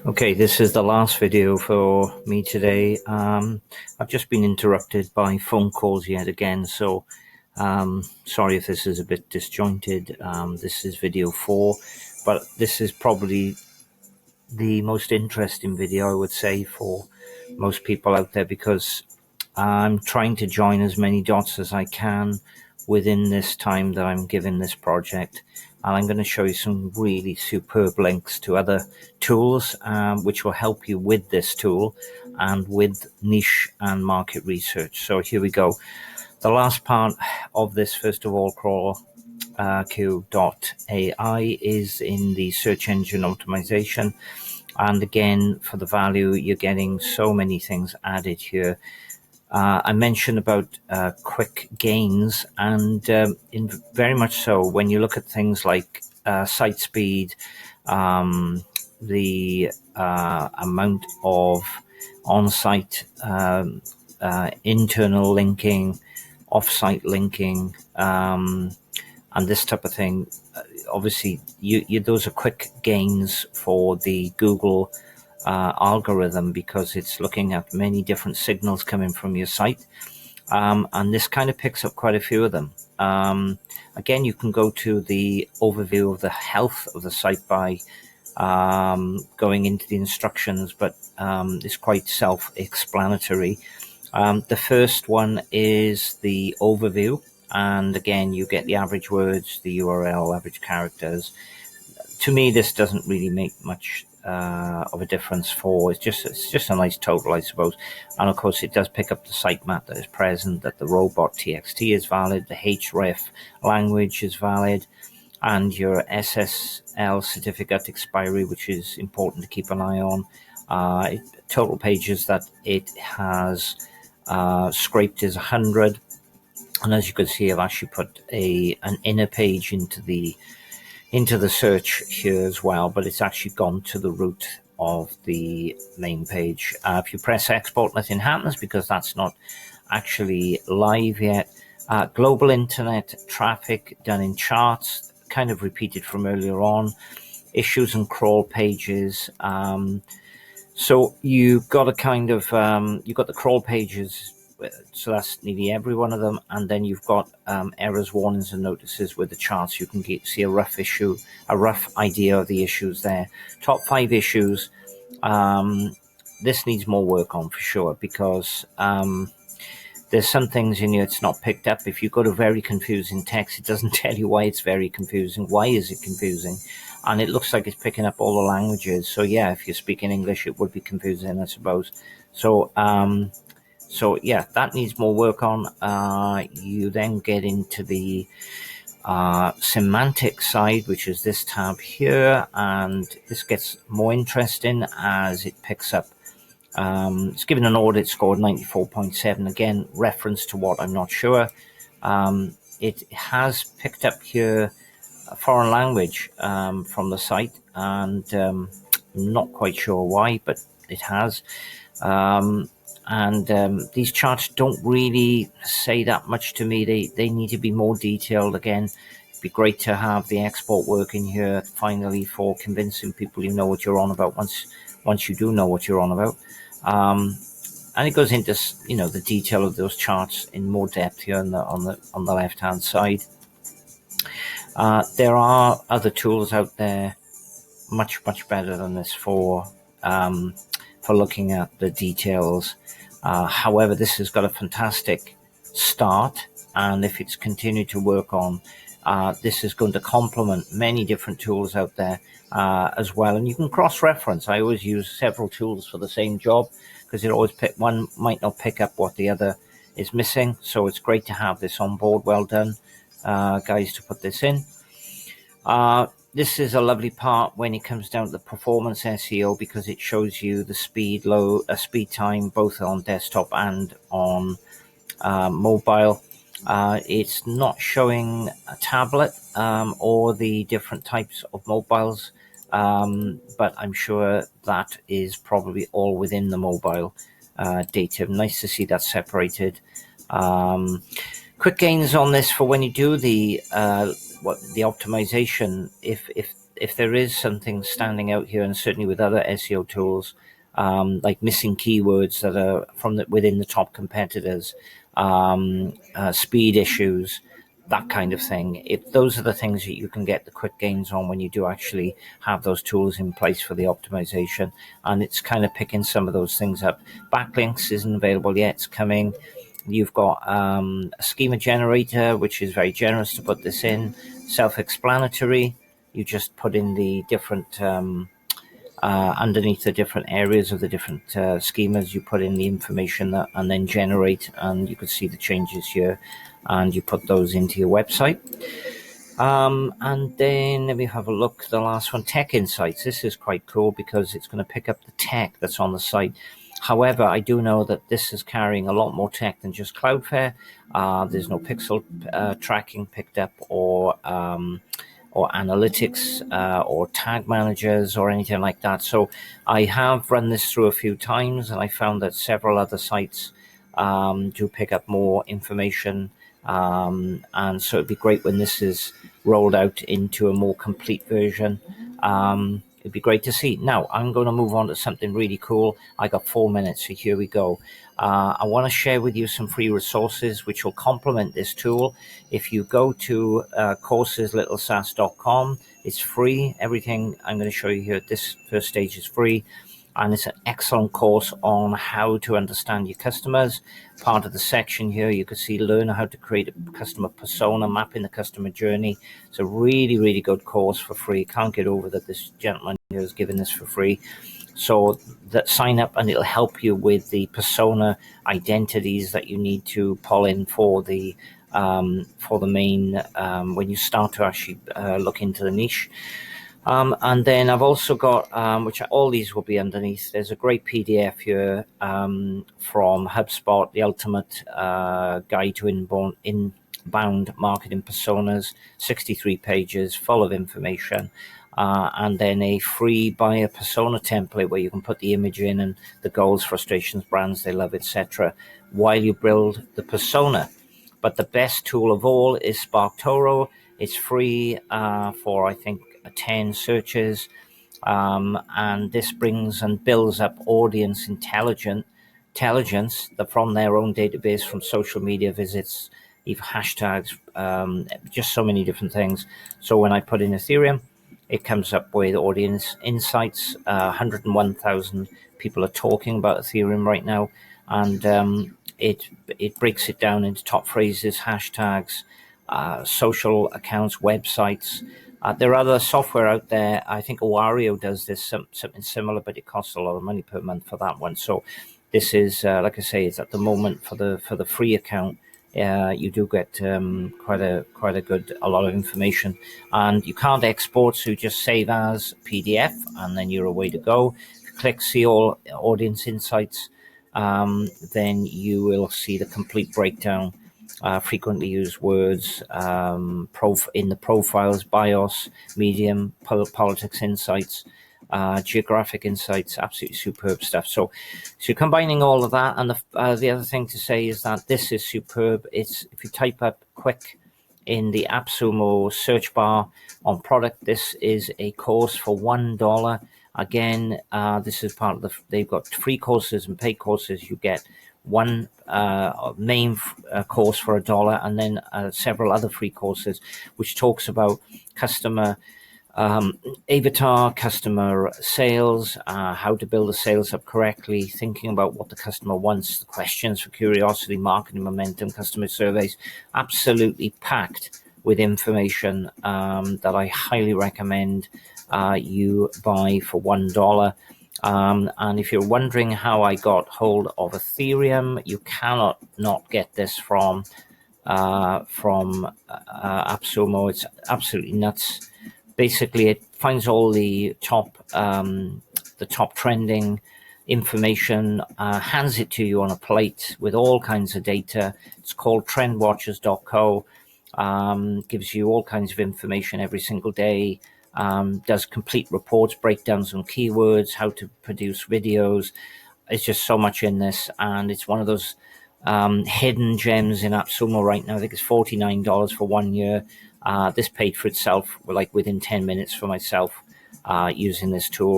Okay, this is the last video for me today. I've just been interrupted by phone calls yet again, so sorry if this is a bit disjointed. This is video 4, but this is probably the most interesting video, I would say, for most people out there, because I'm trying to join as many dots as I can within this time that I'm given this project. And I'm going to show you some really superb links to other tools which will help you with this tool and with niche and market research. So here we go. The last part of this, first of all, CrawlQ.ai is in the search engine optimization. And again, for the value, you're getting so many things added here. I mentioned about quick gains, and very much so when you look at things like site speed, the amount of on-site internal linking, off-site linking, and this type of thing. Obviously, those are quick gains for the Google algorithm, because it's looking at many different signals coming from your site, and this kind of picks up quite a few of them. Again, you can go to the overview of the health of the site by going into the instructions, but it's quite self-explanatory. The first one is the overview, and again, you get the average words, the URL, average characters. To me, this doesn't really make much of a difference for, it's just a nice total, I suppose. And of course, it does pick up the sitemap that is present, that the robot TXT is valid, the href language is valid, and your SSL certificate expiry, which is important to keep an eye on. Total pages that it has scraped is 100. And as you can see, I've actually put an inner page into the search here as well, but it's actually gone to the root of the main page. If you press export, nothing happens because that's not actually live yet. Global internet traffic done in charts, kind of repeated from earlier on. Issues and crawl pages. So you've got a kind of, you've got the crawl pages, so that's nearly every one of them, and then you've got errors, warnings, and notices with the charts. You can see a rough idea of the issues there. Top 5 issues. This needs more work on for sure, because there's some things in here it's not picked up. If you go to very confusing text, it doesn't tell you why it's very confusing. Why is it confusing? And it looks like it's picking up all the languages. So yeah, if you're speaking English, it would be confusing, I suppose. So yeah, that needs more work on. You then get into the semantic side, which is this tab here, and this gets more interesting as it picks up. It's given an audit score of 94.7. Again, reference to what I'm not sure. It has picked up here a foreign language from the site, and I'm not quite sure why, but it has. These charts don't really say that much to me. They need to be more detailed. Again, it'd be great to have the export working here finally for convincing people you know what you're on about once you do know what you're on about. And it goes into the detail of those charts in more depth here on the left hand side. There are other tools out there much better than this for looking at the details. However, this has got a fantastic start, and if it's continued to work on, this is going to complement many different tools out there as well. And you can cross-reference. I always use several tools for the same job, because it always one might not pick up what the other is missing. So it's great to have this on board. Well done, guys, to put this in. This is a lovely part when it comes down to the performance SEO, because it shows you the speed time, both on desktop and on mobile. It's not showing a tablet or the different types of mobiles, but I'm sure that is probably all within the mobile data. Nice to see that separated. Quick gains on this for when you do the optimization. If if there is something standing out here, and certainly with other SEO tools, like missing keywords that are from within the top competitors, speed issues, that kind of thing. If those are the things that you can get the quick gains on when you do actually have those tools in place for the optimization, and it's kind of picking some of those things up. Backlinks isn't available yet; it's coming. You've got a schema generator, which is very generous to put this in. Self-explanatory. You just put in the different underneath the different areas of the different schemas. You put in the information that, and then generate, and you could see the changes here, and you put those into your website. And then let me have a look. The last one, Tech Insights. This is quite cool because it's going to pick up the tech that's on the site. However, I do know that this is carrying a lot more tech than just Cloudflare. There's no pixel tracking picked up, or analytics, or tag managers, or anything like that. So I have run this through a few times, and I found that several other sites do pick up more information. And so it'd be great when this is rolled out into a more complete version. It'd be great to see. Now, I'm going to move on to something really cool. I got 4 minutes, so here we go. I want to share with you some free resources which will complement this tool. If you go to coursesLittleSAS.com, it's free. Everything I'm going to show you here at this first stage is free. And it's an excellent course on how to understand your customers. Part of the section here, you can see learn how to create a customer persona, mapping the customer journey. It's a really, really good course for free. Can't get over that this gentleman here is giving this for free. So that sign up, and it'll help you with the persona identities that you need to pull in for the main when you start to actually look into the niche. And then I've also got, which all these will be underneath, there's a great PDF here from HubSpot, the ultimate guide to inbound marketing personas, 63 pages, full of information. And then a free buyer persona template where you can put the image in and the goals, frustrations, brands they love, etc., while you build the persona. But the best tool of all is SparkToro. It's free for, I think, 10 searches, and this brings and builds up audience intelligence that from their own database, from social media visits, even hashtags, just so many different things. So when I put in Ethereum, it comes up with audience insights. 101,000 people are talking about Ethereum right now, and it breaks it down into top phrases, hashtags, social accounts, websites. There are other software out there. I think Wario does this, something similar, but it costs a lot of money per month for that one. So this is, like I say, it's at the moment for the free account. You do get quite a lot of information, and you can't export, so you just save as PDF, and then you're away to go. If you click see all audience insights, then you will see the complete breakdown. Frequently used words in the profiles, BIOS, medium, politics insights, geographic insights, absolutely superb stuff. So you're combining all of that, and the other thing to say is that this is superb. It's, if you type up quick in the AppSumo search bar on product, this is a course for $1. Again, this is part of they've got free courses and paid courses. You get one main course for $1, and then several other free courses, which talks about customer avatar, customer sales, how to build the sales up correctly, thinking about what the customer wants, the questions for curiosity, marketing momentum, customer surveys. Absolutely packed with information that I highly recommend you buy for $1. And if you're wondering how I got hold of Ethereum, you cannot not get this from AppSumo. It's absolutely nuts. Basically, it finds all the top trending information, hands it to you on a plate with all kinds of data. It's called trendwatchers.co. Gives you all kinds of information every single day. Does complete reports, breakdowns on keywords, how to produce videos. It's just so much in this, and it's one of those hidden gems in AppSumo right now. I think it's $49 for 1 year. This paid for itself, like within 10 minutes for myself, using this tool.